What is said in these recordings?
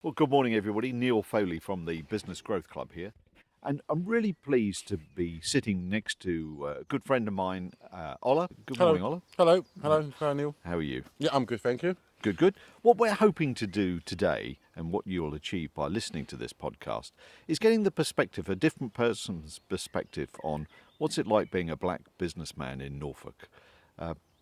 Well, good morning, everybody. Neil Foley from the Business Growth Club here. And I'm really pleased to be sitting next to a good friend of mine, Ola. Good Hello, morning, Ola. hello, Neil. How are you? Yeah, I'm good, thank you. Good, good. What we're hoping to do today, and what you'll achieve by listening to this podcast, is getting the perspective, a different person's perspective on what's it like being a black businessman in Norfolk.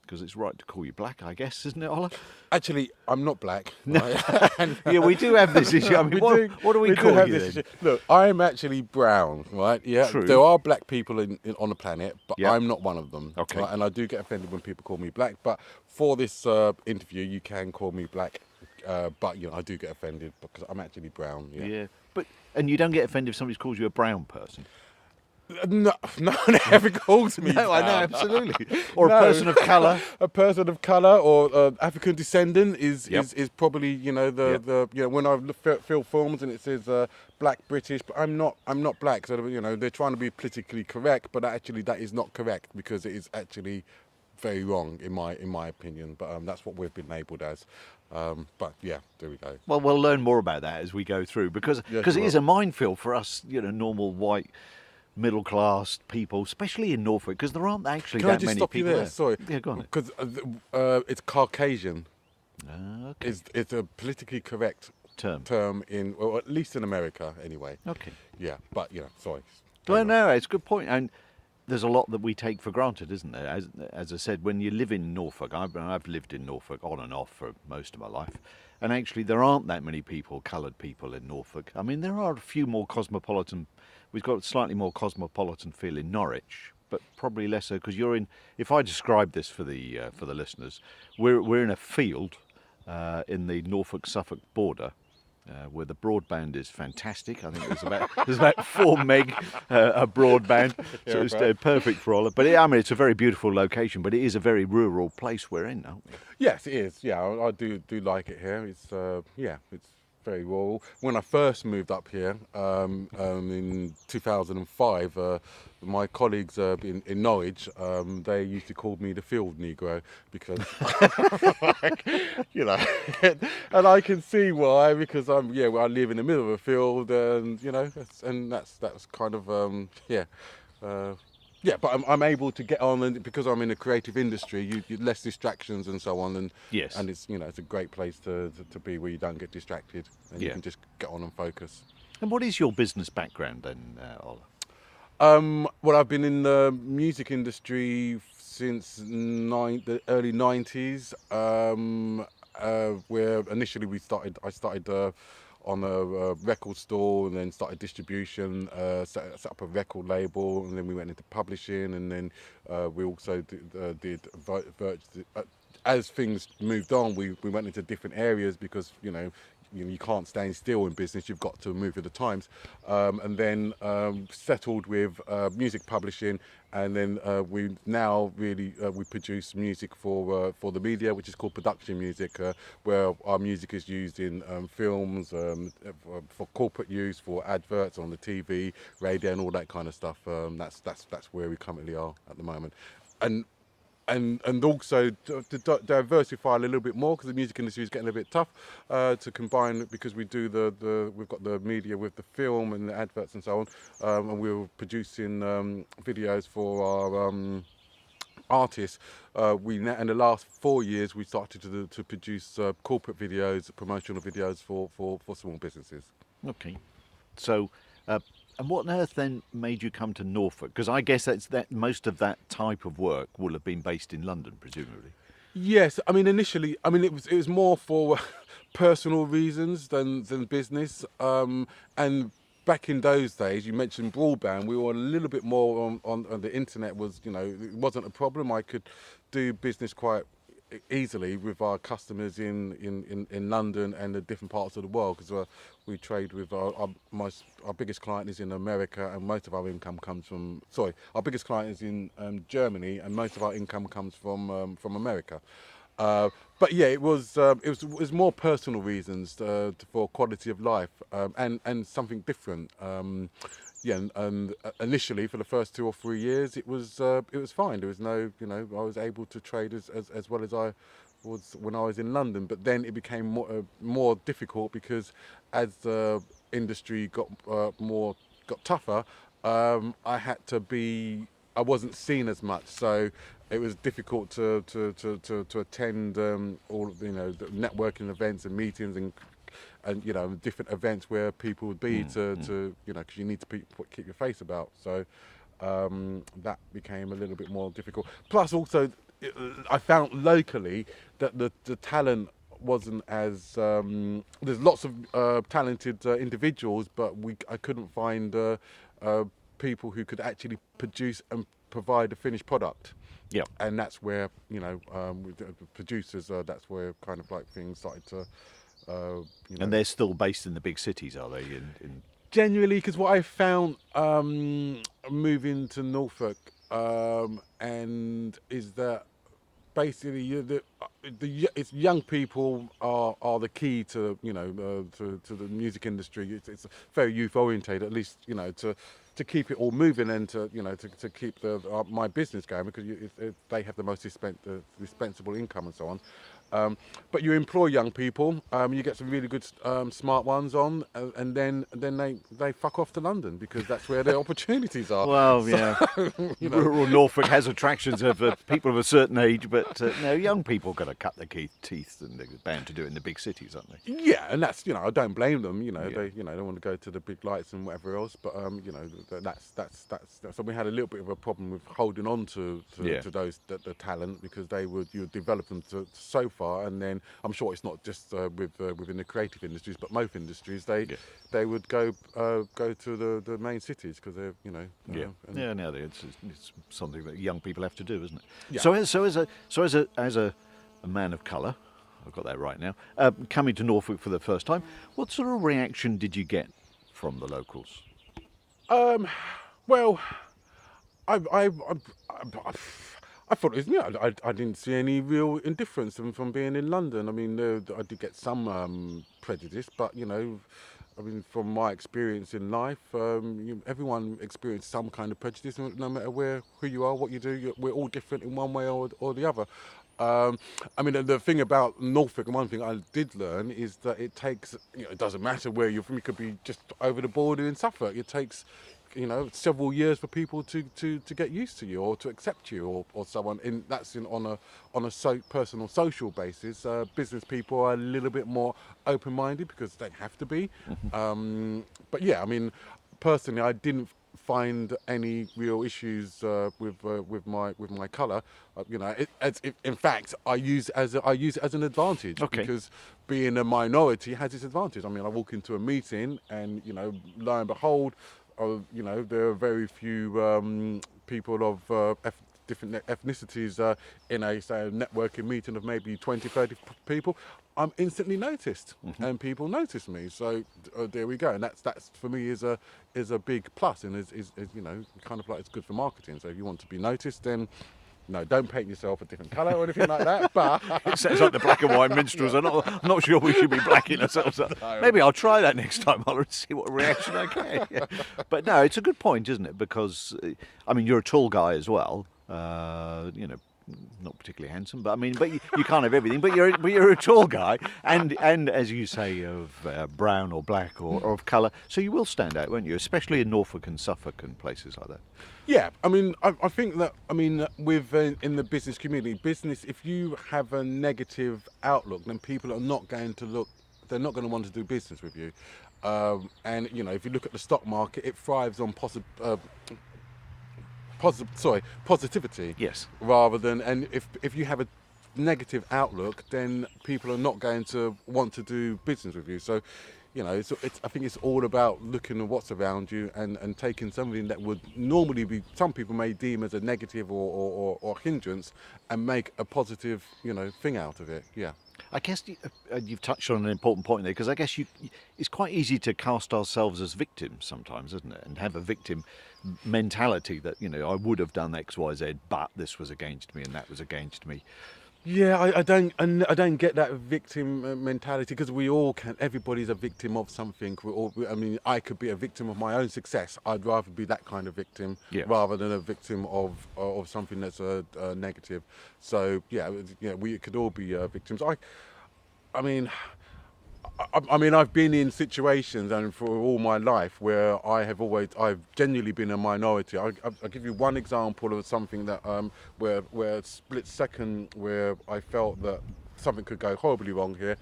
Because it's right to call you black, I guess, isn't it, Ola? Actually, I'm not black, right? And, Yeah, we do have this issue. I mean, what do we we do call have you this then? issue. Look, I'm actually brown, right? Yeah, there True. are black people on the planet, but Yep. I'm not one of them. Okay. Right? And I do get offended when people call me black. But for this interview, you can call me black. But I do get offended because I'm actually brown. Yeah. Yeah, and you don't get offended if somebody calls you a brown person. No, no one ever calls me No, I know brown. absolutely. Or a No, person of colour. a person of color or African descendant is, Yep. is probably Yep. the when I fill films and it says black British, but I'm not black. So they're trying to be politically correct, but actually that is not correct because it is actually very wrong in my opinion. But that's what we've been labelled as. But yeah, there we go. Well, we'll learn more about that as we go through because Yes, because you it is will. a minefield for us, normal white middle class people, especially in Norfolk, because there aren't actually Can I that just many stop you people there? there. Sorry, Yeah, go on. because it's Caucasian. Okay. It's a politically correct Term. term well, at least in America anyway. Okay. Yeah, but sorry. Well, Carry on. no, it's a good point, and there's a lot that we take for granted, isn't there? As I said, when you live in Norfolk, I've lived in Norfolk on and off for most of my life, and actually there aren't that many people, coloured people in Norfolk. I mean, there are a few more cosmopolitan. We've got a slightly more cosmopolitan feel in Norwich, but probably less so because you're in. If I describe this for the listeners, we're in a field in the Norfolk-Suffolk border where the broadband is fantastic. I think there's about 4 meg of broadband, so Yeah, it's right. perfect for all. But I mean, it's a very beautiful location, but it is a very rural place we're in, aren't we? Yes, it is. Yeah, I do like it here. It's it's very rural. When I first moved up here in 2005, my colleagues in Norwich, they used to call me the field Negro because, like, you know, and I can see why because I live in the middle of a field and that's kind of Uh, yeah, but I'm able to get on, and because I'm in a creative industry, you less distractions and so on, Yes. and it's a great place to be where you don't get distracted and you Yeah. can just get on and focus. And what is your business background then, Ola? Well, I've been in the music industry since the early '90s, where initially I started on a record store and then started distribution, set up a record label, and then we went into publishing, and then we also did as things moved on, we went into different areas because you can't stand still in business. You've got to move with the times, and then settled with music publishing, and then we now really we produce music for the media, which is called production music, where our music is used in films, for corporate use, for adverts on the TV, radio, and all that kind of stuff. That's where we currently are at the moment, and and also to diversify a little bit more because the music industry is getting a bit tough to combine because we do we've got the media with the film and the adverts and so on, and we're producing videos for our artists. In the last 4 years we started to produce corporate videos, promotional videos for small businesses. Okay. So, and what on earth then made you come to Norfolk? Because I guess that most of that type of work will have been based in London, presumably. Yes, I mean initially, it was more for personal reasons than business. And back in those days, you mentioned broadband. We were a little bit more on the internet. It wasn't a problem. I could do business quite easily with our customers in London and the different parts of the world because we trade with our biggest client is in America and most of our income comes from our biggest client is in Germany and most of our income comes from America. Uh, but yeah, it was more personal reasons for quality of life and something different. Yeah, and initially for the first 2 or 3 years, it was fine. There was no, I was able to trade as well as I was when I was in London. But then it became more difficult because as the industry got tougher, I had to be. I wasn't seen as much, so it was difficult to attend all the networking events and meetings and different events where people would be to because you need to keep your face about. So that became a little bit more difficult. Plus, also, I found locally that the talent wasn't as there's lots of talented individuals, but I couldn't find uh, people who could actually produce and provide a finished product. Yeah. And that's where with the producers, that's where kind of like things started to uh, you And know they're still based in the big cities, are they? Genuinely, because what I found moving to Norfolk and is that basically it's young people are the key to to the music industry. It's very youth orientated, at least to keep it all moving and to keep my business going, because they have the most dispensable income and so on. But you employ young people, you get some really good smart ones on, and then they fuck off to London because that's where their opportunities are. Well, So, yeah. you know, Rural Norfolk has attractions of people of a certain age, but no, young people got to cut their teeth, and they're bound to do it in the big cities, aren't they? yeah, and that's I don't blame them. Yeah. They want to go to the big lights and whatever else. But that's so we had a little bit of a problem with holding on Yeah. to those the talent, because you develop them so far, and then I'm sure it's not just within the creative industries, but most industries Yeah. they would go to the main cities because they're Yeah, and yeah. Now it's something that young people have to do, isn't it? yeah. So as a man of colour, I've got that right now. Coming to Norfolk for the first time, what sort of reaction did you get from the locals? Well, I, I thought it was, I didn't see any real indifference from being in London. I mean, I did get some prejudice, but I mean, from my experience in life, everyone experiences some kind of prejudice, no matter who you are, what you do. We're all different in one way or the other. I mean, the thing about Norfolk, and one thing I did learn is that it takes, it doesn't matter where you're from. You could be just over the border in Suffolk. It takes, several years for people to get used to you or to accept you or someone. On a personal social basis. Business people are a little bit more open-minded because they have to be. But yeah, I mean, personally, I didn't find any real issues with my colour. In fact, I use it as an advantage, Okay. because being a minority has its advantage. I mean, I walk into a meeting and lo and behold, there are very few people of different ethnicities in a say networking meeting of maybe 20, 30 people. I'm instantly noticed, and people notice me. So there we go, and that's for me is a big plus, and is kind of like it's good for marketing. So if you want to be noticed, then no, don't paint yourself a different colour or anything like that. But It sounds like the black and white minstrels. I'm not sure we should be blacking ourselves up. No. Maybe I'll try that next time. I'll see what reaction I get. Yeah. But no, it's a good point, isn't it? Because I mean, you're a tall guy as well. Not particularly handsome, but I mean, but you can't have everything. But you're a tall guy, and as you say, of brown or black or of colour, so you will stand out, won't you? Especially in Norfolk and Suffolk and places like that. yeah, I mean, I think that with in the business community, if you have a negative outlook, then people are not going to look. They're not going to want to do business with you. And if you look at the stock market, it thrives on positivity, Yes. rather than, and if you have a negative outlook, then people are not going to want to do business with you. So I think it's all about looking at what's around you and taking something that would normally be, some people may deem as a negative or hindrance, and make a positive thing out of it. Yeah. I guess you've touched on an important point there, because I guess it's quite easy to cast ourselves as victims sometimes, isn't it? And have a victim mentality that I would have done X, Y, Z, but this was against me and that was against me. Yeah, I don't get that victim mentality because we all can. Everybody's a victim of something. I mean, I could be a victim of my own success. I'd rather be that kind of victim Yeah. rather than a victim of something that's negative. So yeah, yeah, we could all be victims. I mean, I mean, I've been in situations and for all my life where I've genuinely been a minority. I'll give you one example of something that, where a split second where I felt that something could go horribly wrong here.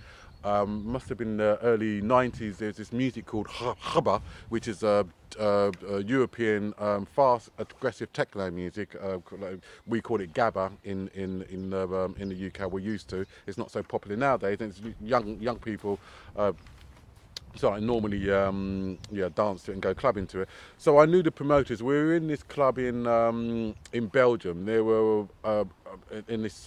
Must have been the early 90s. There's this music called Hubba, which is a European fast, aggressive techno music. Like we call it Gabba in the UK. We're used to. It's not so popular nowadays. And it's young people. So I normally dance to it and go clubbing to it. So I knew the promoters. We were in this club in Belgium. They were in this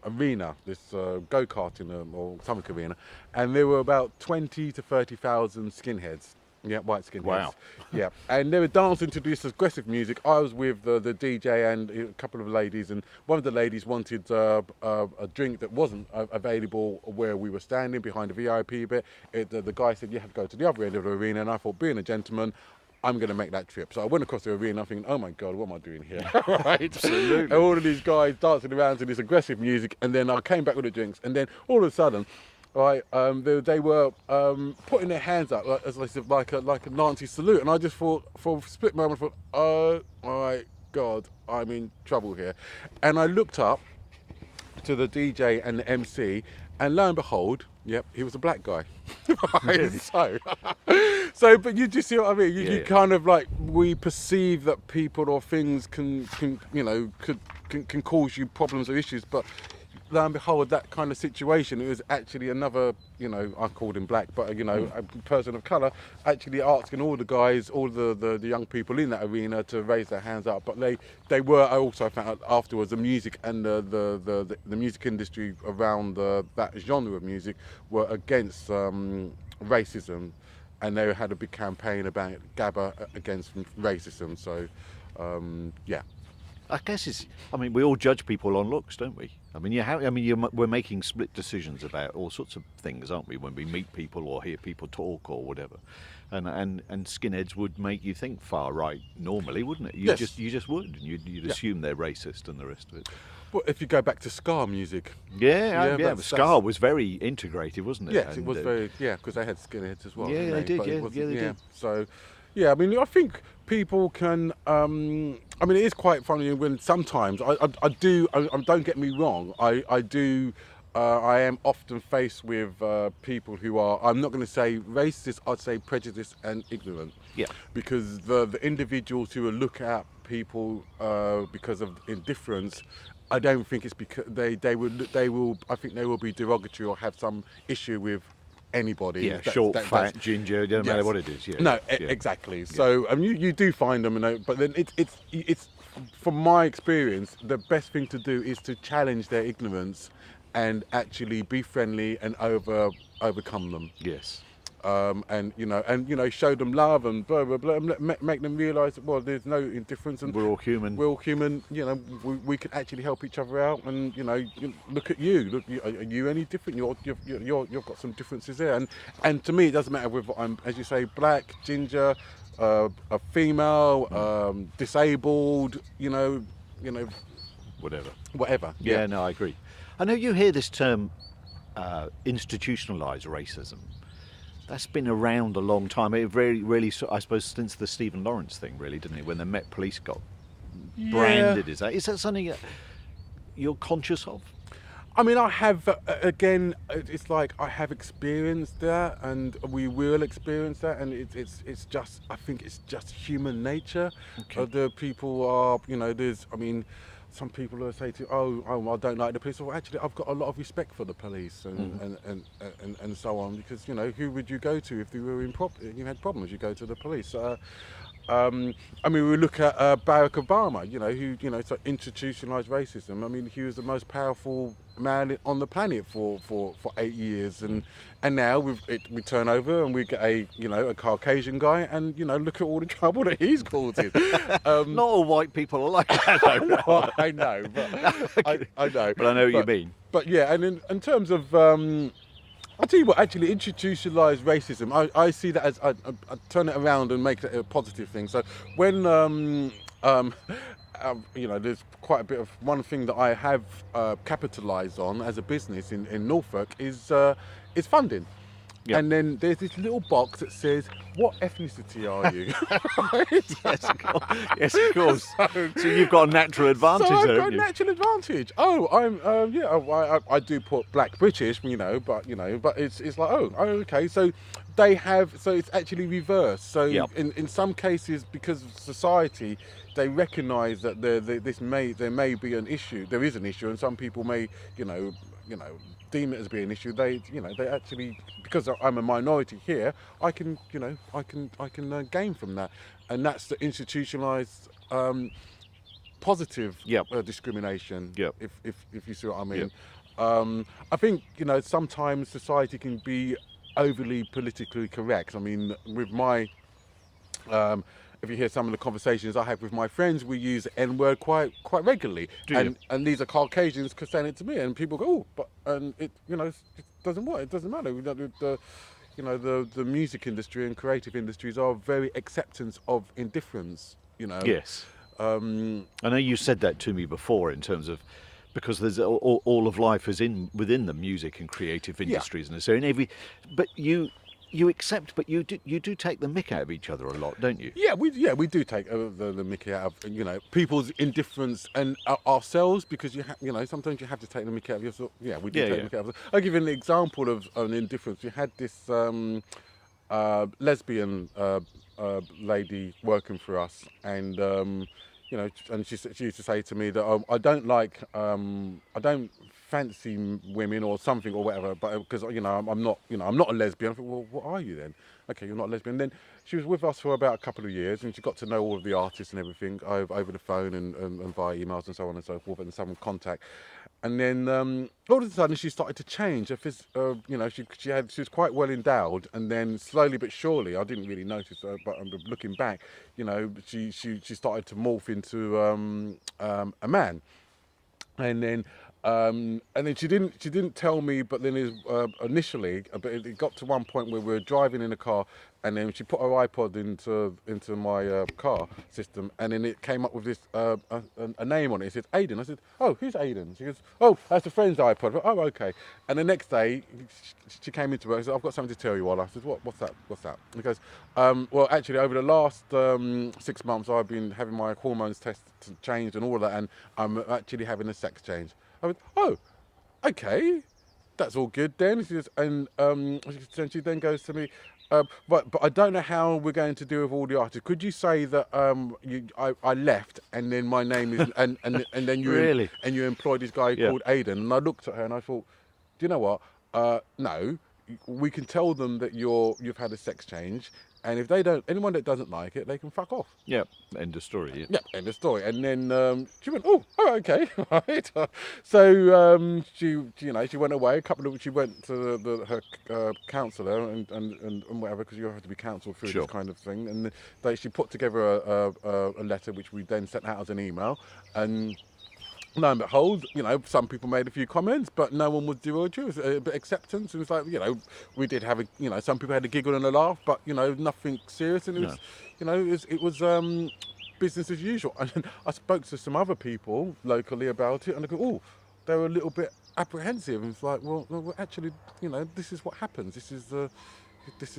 arena, this go karting or something arena, and there were about 20 to 30,000 skinheads. Yeah, white skinheads. Wow. Yeah, and they were dancing to this aggressive music. I was with the DJ and a couple of ladies, and one of the ladies wanted a drink that wasn't available where we were standing behind the VIP bit. The guy said you have to go to the other end of the arena, and I thought, being a gentleman, I'm going to make that trip. So I went across the arena thinking, oh my God, what am I doing here? Right? And Absolutely. all of these guys dancing around to this aggressive music. And then I came back with the drinks. And then all of a sudden, right, they were putting their hands up like a Nazi salute. And I just thought, for a split moment, I thought, oh my God, I'm in trouble here. And I looked up to the DJ and the MC, and lo and behold, yep, he was a black guy. Right, Really? so, but you just see what I mean. Yeah, You yeah. kind of like we perceive that people or things can can cause you problems or issues, but lo and behold, that kind of situation, it was actually another, I called him black, but Mm. a person of colour, actually asking all the guys, all the young people in that arena to raise their hands up. But they were. I also found out afterwards the music and the music industry around that genre of music were against racism, and they had a big campaign about Gabba against racism. So yeah. I guess it's. I mean, we all judge people on looks, don't we? I mean, we're making split decisions about all sorts of things, aren't we? When we meet people or hear people talk or whatever, and skinheads would make you think far right normally, wouldn't it? Yes. You just would. You'd Yeah. assume they're racist and the rest of it. Well, if you go back to ska music, Yeah, yeah, yeah. that's Ska was very integrated, wasn't it? yes, it And was very, yeah, because they had skinheads as well, yeah, didn't they they? did. But it Yeah, yeah, wasn't, they yeah. did. So, yeah, I mean, I think people can. I mean, it is quite funny when sometimes I do. Don't get me wrong. I do. I am often faced with people who are. I'm not going to say racist. I'd say prejudiced and ignorant, Yeah. because the individuals who will look at people because of indifference. I don't think it's because they will. I think they will be derogatory or have some issue with anybody. Yeah, short, That's fat, ginger, it doesn't matter yes. what it is. Yeah, No, yeah, yeah, exactly. yeah. So you do find them, but then it's from my experience, the best thing to do is to challenge their ignorance and actually be friendly and overcome them. Yes. And show them love and blah blah blah, and make them realise that, well, there's no indifference, and We're all human. we're all human. We can actually help each other out. And look at you. Look, are you any different? You've got some differences there. And to me, it doesn't matter whether I'm, as you say, black, ginger, a female, disabled. Whatever. Whatever. Yeah. Yeah, no, I agree. I know you hear this term institutionalised racism. That's been around a long time. It really, I suppose, since the Stephen Lawrence thing, really, didn't it? When the Met Police got Yeah. branded as that. Is that something that you're conscious of? I mean, I have, again. It's like I have experienced that, and we will experience that, and it's just. I think it's just human nature. Okay. The people are, there's. I mean, some people will say to you, I don't like the police. Well, actually, I've got a lot of respect for the police, Mm. and so on, because who would you go to if you had problems? You go to the police. I mean, we look at Barack Obama, who, so institutionalized racism. I mean, he was the most powerful man on the planet for 8 years, and now we turn over and we get a Caucasian guy, and look at all the trouble that he's causing. Not all white people are like that, though. No, I know, but I know, But I know what you but mean. but yeah, and in terms of I'll tell you what, actually, institutionalized racism, I see that as, I turn it around and make it a positive thing. So when, um, there's quite a bit of one thing that I have capitalized on as a business in Norfolk is funding. Yep. And then there's this little box that says, "What ethnicity are you?" Yes, of course. Yes, of course. So you've got a natural advantage So I've there, got a haven't you? natural advantage. Oh, I'm I do put Black British, but it's like, oh, okay. So they have, so it's actually reversed. So Yep. in some cases, because of society, they recognise that there may be an issue. There is an issue, and some people may you know deem it as being an issue. They actually, because I'm a minority here, I can gain from that, and that's the institutionalised positive Yep. discrimination. Yep. If you see what I Yep. mean. I think sometimes society can be overly politically correct. I mean, with my um, if you hear some of the conversations I have with my friends, we use N word quite regularly, Do you? and these are Caucasians saying it to me, and people go, oh, but and it it doesn't work. It doesn't matter. The music industry and creative industries are very acceptance of indifference. Yes. Um, I know you said that to me before in terms of because there's all of life is within the music and creative yeah, industries, and so in every, but you accept, but you do take the mick out of each other a lot, don't you? we do take the mickey out of people's indifference and ourselves, because sometimes you have to take the mickey out of yourself. Yeah, we do Yeah, take the yeah. mickey out of ourselves. I'll give you an example of an indifference. We had this lesbian lady working for us, and and she used to say to me that I don't fancy women or something or whatever, but because I'm not a lesbian. I thought, well, what are you then? Okay, you're not a lesbian. Then she was with us for about a couple of years, and she got to know all of the artists and everything over the phone and via emails and so on and so forth, and some contact. And then all of a sudden she started to change. She was quite well endowed, and then slowly but surely, I didn't really notice, but looking back, she started to morph into a man. And then she didn't tell me, but then initially, but it got to one point where we were driving in a car, and then she put her iPod into my car system, and then it came up with this a name on it. It said Aiden. I said, oh, who's Aiden? She goes, oh, that's a friend's iPod. Went, oh, okay. And the next day she came into work and said, I've got something to tell you all. I said, what's that? And he goes, well, actually, over the last 6 months, I've been having my hormones tested changed and all of that, and I'm actually having a sex change. I went, oh, okay, that's all good then. She says, and she then goes to me, but I don't know how we're going to do with all the artists. Could you say that I left, and then my name is and then Really? you employed this guy Yeah. called Aiden? And I looked at her and I thought, do you know what? No, we can tell them that you've had a sex change, and if anyone that doesn't like it, they can fuck off. Yeah. End of story. Yeah. Yeah, end of story. And then she went, oh, okay, right. So she went away. She went to her counsellor and whatever, because you have to be counselled through Sure. this kind of thing. And she put together a letter which we then sent out as an email. And lo and behold, some people made a few comments, but no one was derogatory. It was a bit of acceptance. It was like, we did have some people had a giggle and a laugh, but nothing serious. And it No. was, it was business as usual. And I spoke to some other people locally about it, and they go, oh, they were a little bit apprehensive. And it's like, well, actually, this is what happens. This is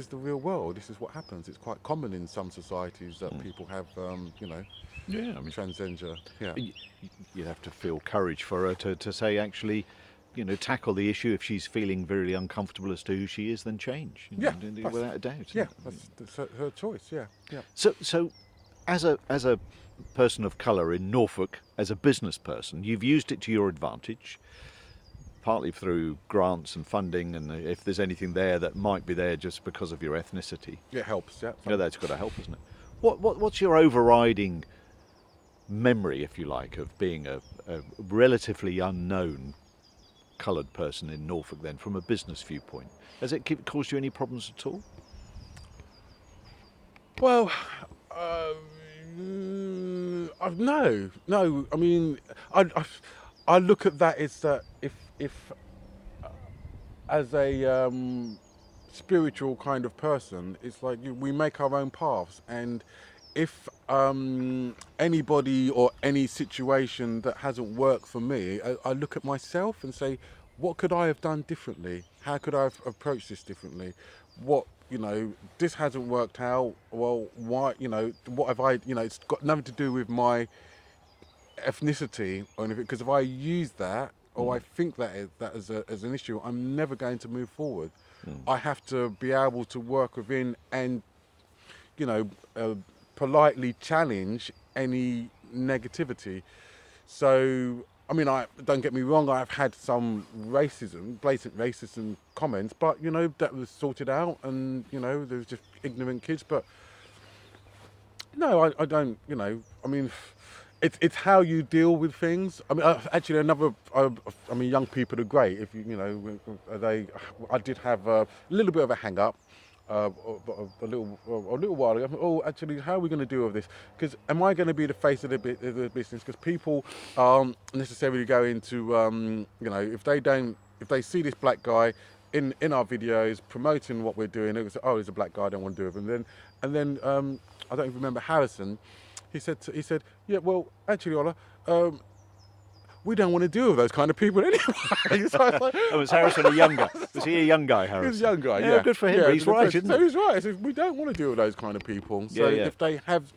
the real world. This is what happens. It's quite common in some societies that people have, Yeah. I mean, transgender. Yeah. you'd have to feel courage for her to say actually, tackle the issue. If she's feeling very uncomfortable as to who she is, then change. Yeah, Without a doubt. Yeah, that's her choice. Yeah, yeah. So, as a person of colour in Norfolk, as a business person, you've used it to your advantage, partly through grants and funding, and if there's anything there that might be there just because of your ethnicity, It helps. Yeah. that's got to help, isn't it? What's your overriding memory, if you like, of being a relatively unknown coloured person in Norfolk then, from a business viewpoint? Has it caused you any problems at all? Well, no. I mean, I, I look at that as that if as a spiritual kind of person, it's like we make our own paths, and if anybody or any situation that hasn't worked for me, I look at myself and say, what could I have done differently? How could I have approached this differently? What, this hasn't worked out. Well, why? What have I? It's got nothing to do with my ethnicity or anything. Because if I use that or I think that as an issue, I'm never going to move forward. I have to be able to work within and you know, uh, politely challenge any negativity. So, I mean, I don't get me wrong. I've had some racism, blatant racism comments, but that was sorted out, and there was just ignorant kids. But no, I don't. I mean, it's how you deal with things. I mean, actually, I mean, young people are great. If I did have a little bit of a hang up. A little while ago. Oh, actually, how are we going to deal with this? Because am I going to be the face of the business? Because people aren't necessarily going to, if they see this black guy in our videos promoting what we're doing, they go, oh, he's a black guy, I don't want to do it. And then I don't even remember Harrison. He said, yeah, well, actually, Ola, we don't want to deal with those kind of people anyway. So I was like, Oh, was Harrison a young guy? Was he a young guy, Harrison? He was a young guy, yeah. Good for him. Yeah, He's right, isn't so he? he's right. So we don't want to deal with those kind of people. So Yeah. if they have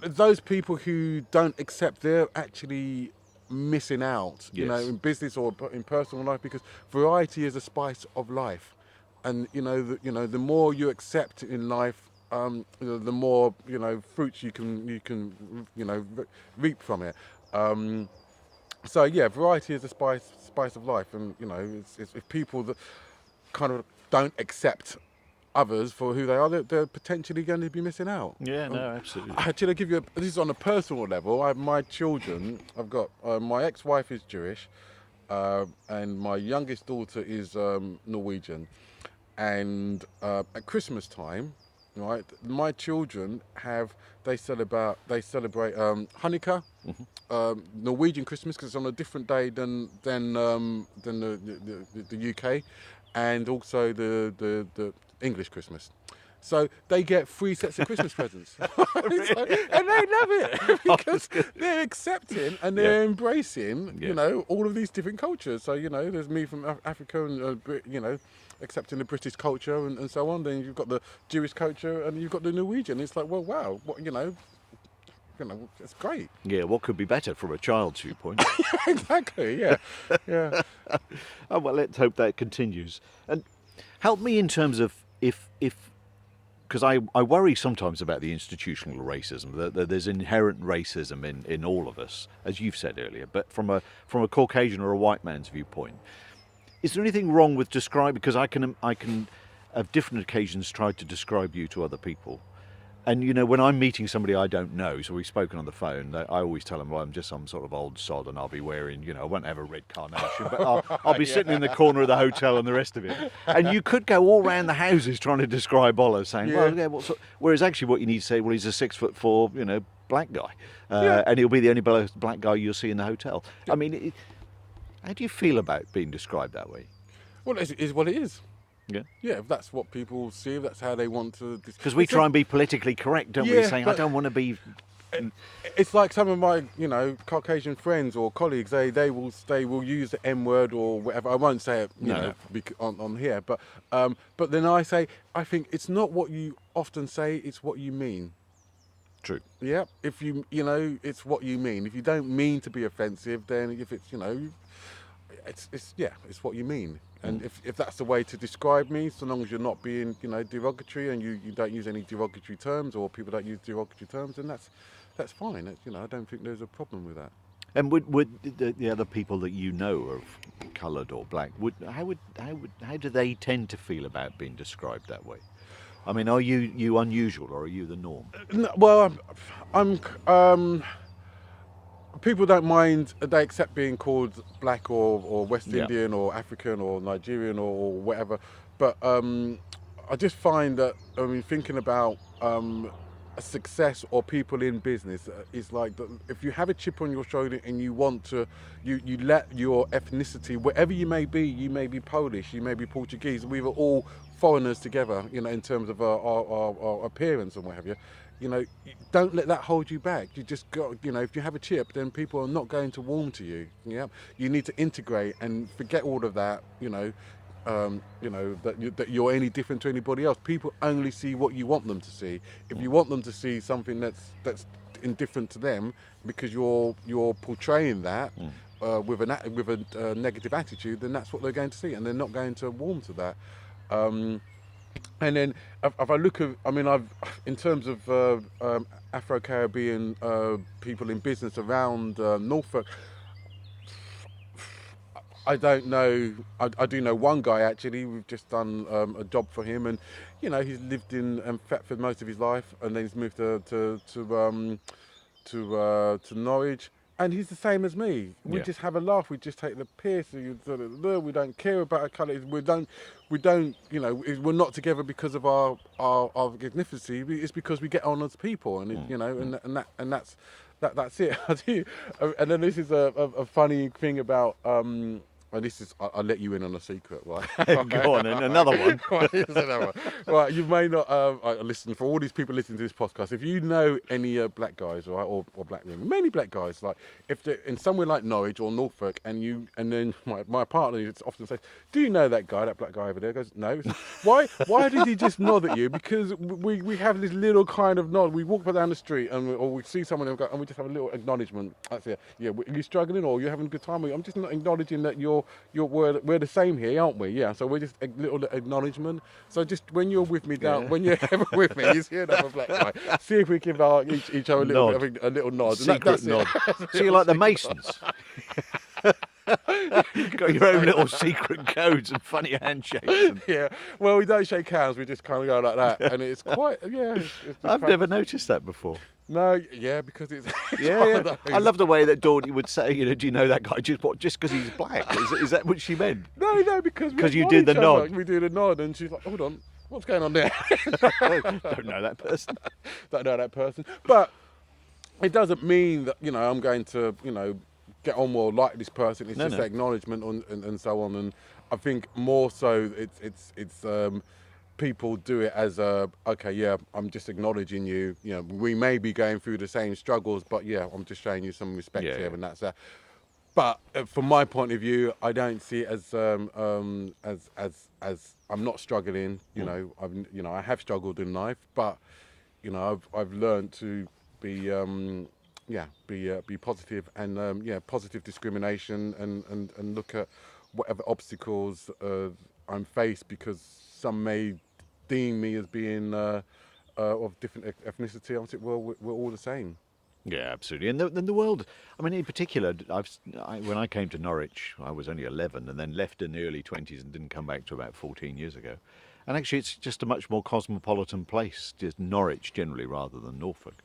those people who don't accept, they're actually missing out, Yes. in business or in personal life, because variety is a spice of life. And the more you accept in life, the more fruits you can reap from it. So yeah, variety is a spice of life, and it's if people that kind of don't accept others for who they are, they're potentially going to be missing out. Yeah, no, absolutely. Actually, I'll give you this is on a personal level. I have my children. I've got my ex-wife is Jewish, and my youngest daughter is Norwegian, and at Christmas time. Right, my children they celebrate Hanukkah, Norwegian Christmas, because it's on a different day than the UK, and also the English Christmas. So they get 3 sets of Christmas presents, and they love it because they're accepting and they're embracing, all of these different cultures. So there's me from Africa and accepting the British culture and so on. Then you've got the Jewish culture and you've got the Norwegian. It's like, well, wow, what it's great. Yeah, what could be better from a child's viewpoint? Exactly. Yeah. Oh, well, let's hope that continues. And help me in terms of if because I worry sometimes about the institutional racism. That there's inherent racism in all of us, as you've said earlier. But from a Caucasian or a white man's viewpoint, is there anything wrong with describing? Because I can at different occasions try to describe you to other people. And when I'm meeting somebody I don't know, so we've spoken on the phone, I always tell them, well, I'm just some sort of old sod, and I'll be wearing, I won't have a red carnation, but I'll be sitting in the corner of the hotel and the rest of it. And you could go all round the houses trying to describe Ola, saying, well, yeah, whereas actually what you need to say, well, he's a 6'4", black guy, and he'll be the only black guy you'll see in the hotel. Yeah. I mean, how do you feel about being described that way? Well, it is what it is. Yeah. Yeah, if that's what people see, if that's how they want to. Because we try and be politically correct, don't we? Saying, I don't want to be. It's like some of my, Caucasian friends or colleagues. They will use the N word or whatever. I won't say it, on here. But then I say, I think it's not what you often say; it's what you mean. True. Yeah. If it's what you mean. If you don't mean to be offensive, then if it's it's what you mean. And if that's the way to describe me, so long as you're not being, derogatory and you don't use any derogatory terms or people don't use derogatory terms, then that's fine. I don't think there's a problem with that. And would the other people that of coloured or black, how do they tend to feel about being described that way? I mean, are you unusual or are you the norm? Well, I'm people don't mind, they accept being called black or West Yeah. Indian or African or Nigerian or whatever. But I just find that, I mean, thinking about a success or people in business is like if you have a chip on your shoulder and you want to, you let your ethnicity, wherever you may be Polish, you may be Portuguese, we were all foreigners together, you know, in terms of our appearance and what have you. You know, don't let that hold you back. You just got, you know, if you have a chip, then people are not going to warm to you. Yeah, you need to integrate and forget all of that. You know that you're any different to anybody else. People only see what you want them to see. If you want them to see something that's indifferent to them because you're portraying that with a negative attitude, then that's what they're going to see, and they're not going to warm to that. Um, and then if I look at, I mean, I've in terms of Afro Caribbean people in business around Norfolk, I don't know. I do know one guy actually. We've just done a job for him, and you know he's lived in Thetford most of his life, and then he's moved to Norwich, and he's the same as me. We Yeah. just have a laugh. We just take the piss. We don't care about our colour. We don't. You know, we're not together because of our ethnicity. It's because we get on as people, and you know, that's it. And then this is a funny thing about. And this is, I'll let you in on a secret, right? Go on, and another one. Right, here's another one. Right, you may not listen, for all these people listening to this podcast, if you know any black guys, right, or black women, mainly black guys, like if they're in somewhere like Norwich or Norfolk, and then my partner often says, "Do you know that guy, that black guy over there?" Goes, "No." Why did he just nod at you? Because we have this little kind of nod. We walk down the street or we see someone and we just have a little acknowledgement. That's it. Yeah, are you struggling or are you having a good time? I'm just not acknowledging that we're the same here, aren't we? Yeah. So we're just a little acknowledgement. So just when you're with me down, Yeah. when you're ever with me, you see another black guy. See if we give each other Nod. a little nod. Secret That's nod. it. So you're like the Masons. You've got your own little secret codes and funny handshakes. And Yeah. Well, we don't shake hands. We just kind of go like that, and it's quite it's I've fun. never noticed that before. No, yeah, because it's Yeah, one yeah. of those. I love the way that Dawdy would say, you know, do you know that guy? Just because he's black? Is that what she meant? No, because we 'Cause you acknowledge did the each other. nod. We do the nod, and she's like, "Hold on, what's going on there?" Don't know that person. Don't know that person, but it doesn't mean that I'm going to get on more like this person. It's No, just no. acknowledgement and so on. And I think more so it's people do it as okay, yeah, I'm just acknowledging you. You know, we may be going through the same struggles, but yeah, I'm just showing you some respect Yeah, here, yeah. and that's that. But from my point of view, I don't see it as I'm not struggling. I have struggled in life, but I've learned to be be positive and positive discrimination and look at whatever obstacles I'm faced, because some may deem me as being of different ethnicity. I think, well, we're all the same. Yeah, absolutely. And the world, I mean, in particular, when I came to Norwich, I was only 11 and then left in the early 20s and didn't come back to about 14 years ago. And actually, it's just a much more cosmopolitan place, just Norwich generally rather than Norfolk.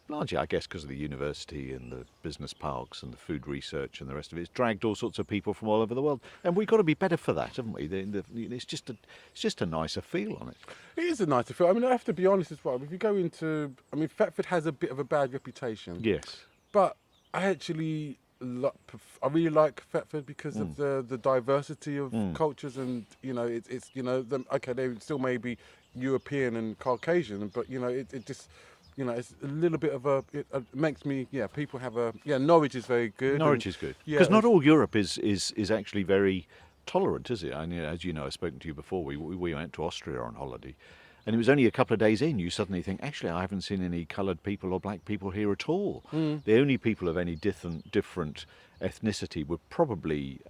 Largely, I guess, because of the university and the business parks and the food research and the rest of it. It's dragged all sorts of people from all over the world. And we've got to be better for that, haven't we? It's just a nicer feel on it. It is a nicer film. I mean, I have to be honest as well. If you go into, I mean, Thetford has a bit of a bad reputation. Yes. But I actually, I really like Thetford because of the diversity of cultures, and it's okay, they still may be European and Caucasian, but it just. It's a little bit of it makes me, people have Norwich is very good. Norwich is good. Yeah, Because not all Europe is actually very tolerant, is it? And as you know, I've spoken to you before, we went to Austria on holiday. And it was only a couple of days in, you suddenly think, actually, I haven't seen any coloured people or black people here at all. The only people of any different ethnicity were probably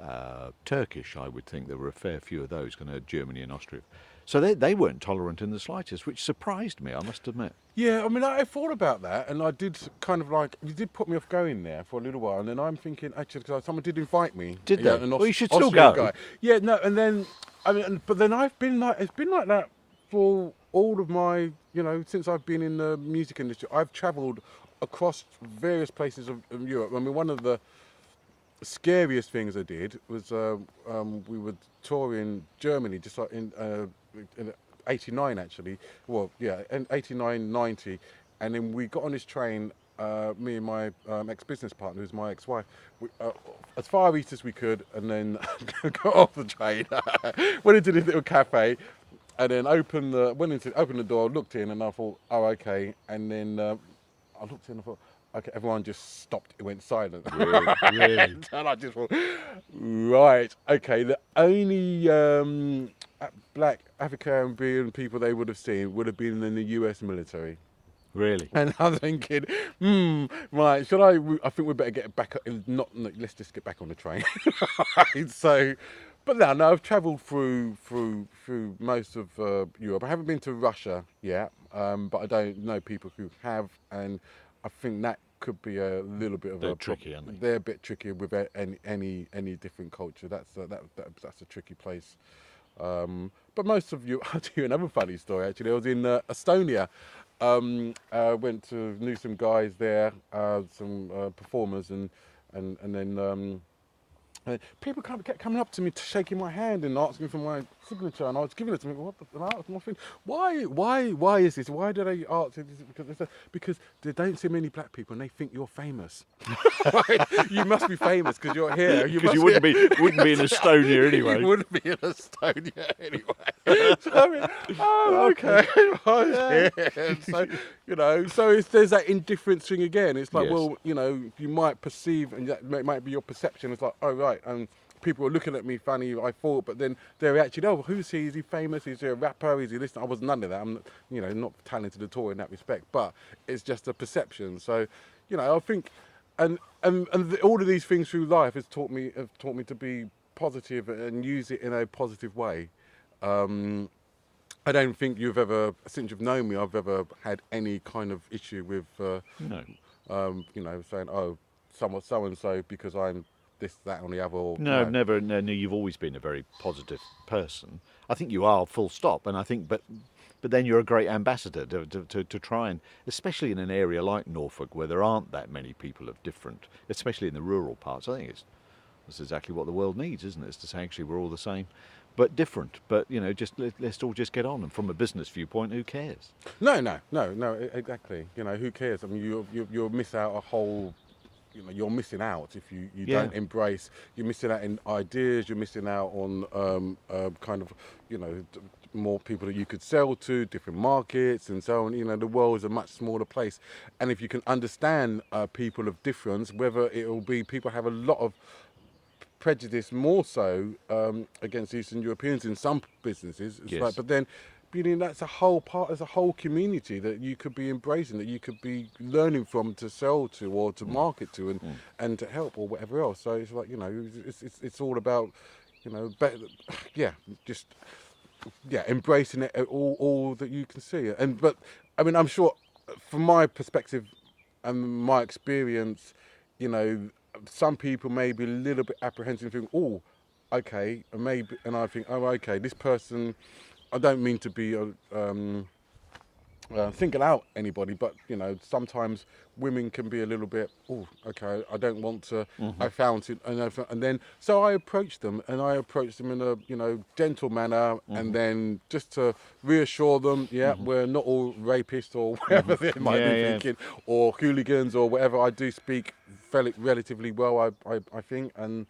Turkish, I would think. There were a fair few of those, kind of Germany and Austria. So they weren't tolerant in the slightest, which surprised me, I must admit. Yeah, I mean, I thought about that, and I did kind of like, you did put me off going there for a little while, and then I'm thinking, actually, because someone did invite me. Did Yeah, they? an Well, you should still Austrian go. guy. Yeah, no, and then, I mean, but then it's been like that for all of my, since I've been in the music industry. I've travelled across various places of Europe. I mean, one of the scariest things I did was we were touring Germany, just like in '89 actually. Well, yeah, in '89, '90, and then we got on this train. Me and my ex-business partner, who's my ex-wife, as far east as we could, and then got off the train, went into this little cafe, and then opened the door, looked in, and I thought, oh, okay, and then I looked in and thought, okay, everyone just stopped. It went silent. Really, really, And I just thought, right, okay, the only black African people they would have seen would have been in the US military. really. And I'm thinking, right, should I? I think we better get back. Let's just get back on the train. Right, so, but no, I've travelled through most of Europe. I haven't been to Russia yet, but I don't know people who have, and I think that could be a little bit of They're a tricky, aren't they? They're a bit tricky with any different culture. That's a tricky place. But most of you, I'll tell you another funny story. Actually, I was in Estonia. Went to knew some guys there, some performers, and then people kind of kept coming up to me, shaking my hand and asking for my signature, and I was giving it to them. What the? And I asked them, why is this? Why do they ask this? Because they don't see many black people and they think you're famous. Right? You must be famous because you're here. Because you wouldn't be in Estonia anyway. You wouldn't be in Estonia anyway. So I mean, oh, okay. So there's that indifference thing again. It's like, Yes. well, you might perceive, and that might be your perception. It's like, oh right, and people were looking at me funny. I thought, but then they're actually, oh, who's he? Is he famous? Is he a rapper? Is he this? I was none of that. I'm, not talented at all in that respect. But it's just a perception. So, I think, and all of these things through life have taught me to be positive and use it in a positive way. I don't think since you've known me, I've ever had any kind of issue with, No. saying, oh, so and so because I'm this, that, and the other. Or, No, never. No, you've always been a very positive person. I think you are, full stop. And I think, but then you're a great ambassador to try and, especially in an area like Norfolk where there aren't that many people of different, especially in the rural parts. I think that's exactly what the world needs, isn't it? It's to say actually we're all the same, but different. But just let's all just get on. And from a business viewpoint, who cares? No, exactly. Who cares? I mean, you'll miss out a whole. You're missing out if you Yeah. don't embrace. You're missing out in ideas. You're missing out on kind of more people that you could sell to, different markets and so on. The world is a much smaller place, and if you can understand people of difference, whether it will be people have a lot of prejudice more so against Eastern Europeans in some businesses. It's Yes. like, but then. That's a whole part, as a whole community that you could be embracing, that you could be learning from to sell to or to market to and to help or whatever else. So it's like, it's all about, just embracing it all that you can see. But I mean, I'm sure from my perspective and my experience, some people may be a little bit apprehensive, think, oh, okay, and I think, oh, okay, this person. I don't mean to be single out anybody, but sometimes women can be a little bit. Oh, okay, I don't want to. I found it, and then so I approached them, in a gentle manner, and then just to reassure them, we're not all rapists or whatever they might be thinking, or hooligans or whatever. I do speak relatively well, I think, and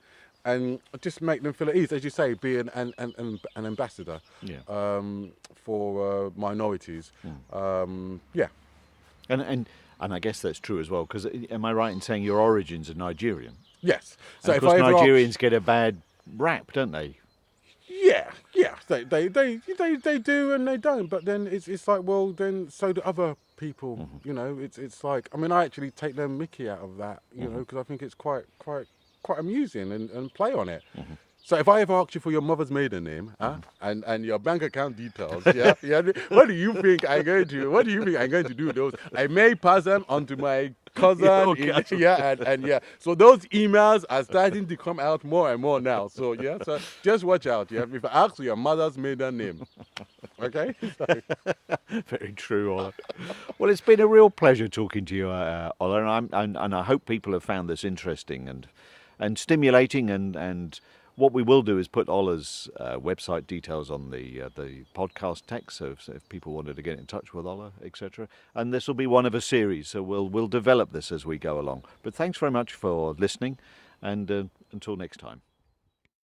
just make them feel at ease, as you say, be an ambassador for minorities. And I guess that's true as well. Because am I right in saying your origins are Nigerian? Yes. So of course Nigerians get a bad rap, don't they? Yeah. They do and they don't. But then it's like, well, then so do other people. It's like, I mean, I actually take the mickey out of that. Because I think it's quite amusing and play on it. So if I ever ask you for your mother's maiden name, and your bank account details, what do you think I'm going to do with those? I may pass them on to my cousin. So those emails are starting to come out more and more now. So so just watch out. If I ask for your mother's maiden name, Okay, so Very true, Ola. Well, it's been a real pleasure talking to you, Ola, and I hope people have found this interesting and stimulating. And what we will do is put Ola's website details on the podcast text, so if people wanted to get in touch with Ola, etc. And this will be one of a series, so we'll develop this as we go along. But thanks very much for listening, and until next time.